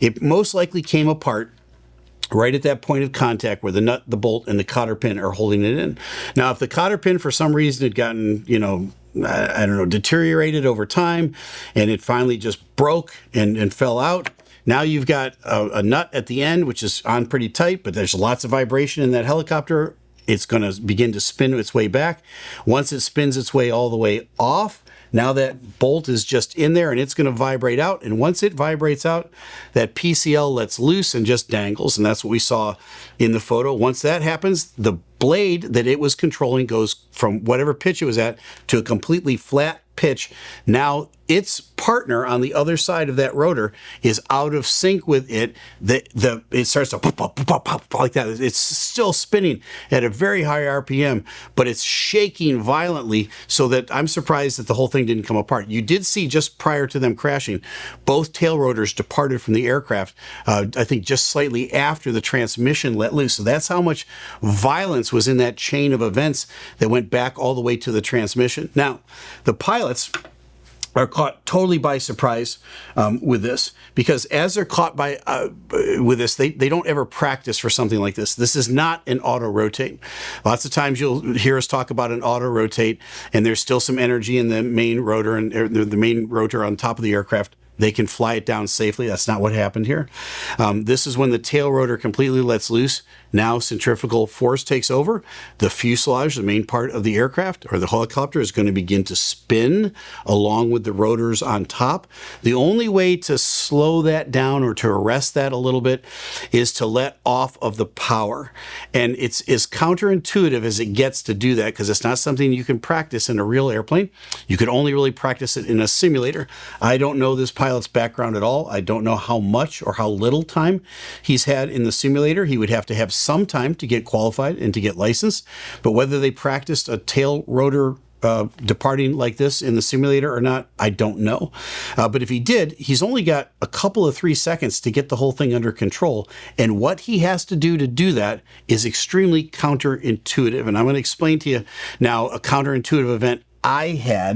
It most likely came apart right at that point of contact where the nut, the bolt, and the cotter pin are holding it in. Now, if the cotter pin for some reason had gotten, I don't know, deteriorated over time, and it finally just broke and fell out, now you've got a nut at the end, which is on pretty tight, but there's lots of vibration in that helicopter. It's going to begin to spin its way back. Once it spins its way all the way off, now that bolt is just in there and it's going to vibrate out. And once it vibrates out, that PCL lets loose and just dangles. And that's what we saw in the photo. Once that happens, the blade that it was controlling goes from whatever pitch it was at to a completely flat pitch. Now its partner on the other side of that rotor is out of sync with it. It starts to pop, pop, pop, pop, like that. It's still spinning at a very high RPM, but it's shaking violently, so that I'm surprised that the whole thing didn't come apart. You did see just prior to them crashing, both tail rotors departed from the aircraft, I think just slightly after the transmission let loose. So that's how much violence was in that chain of events that went back all the way to the transmission. Now, the pilots are caught totally by surprise with this, because as they're caught by with this, they don't ever practice for something like this. This is not an auto rotate. Lots of times you'll hear us talk about an auto rotate, and there's still some energy in the main rotor and the main rotor on top of the aircraft. They can fly it down safely. That's not what happened here. This is when the tail rotor completely lets loose. Now centrifugal force takes over. The fuselage, the main part of the aircraft or the helicopter, is going to begin to spin along with the rotors on top. The only way to slow that down or to arrest that a little bit is to let off of the power. And it's as counterintuitive as it gets to do that, because it's not something you can practice in a real airplane. You could only really practice it in a simulator. I don't know this pilot's background at all. I don't know how much or how little time he's had in the simulator. He would have to have some time to get qualified and to get licensed, but whether they practiced a tail rotor departing like this in the simulator or not, I don't know. But if he did, he's only got a couple of 3 seconds to get the whole thing under control. And what he has to do that is extremely counterintuitive. And I'm going to explain to you now a counterintuitive event I had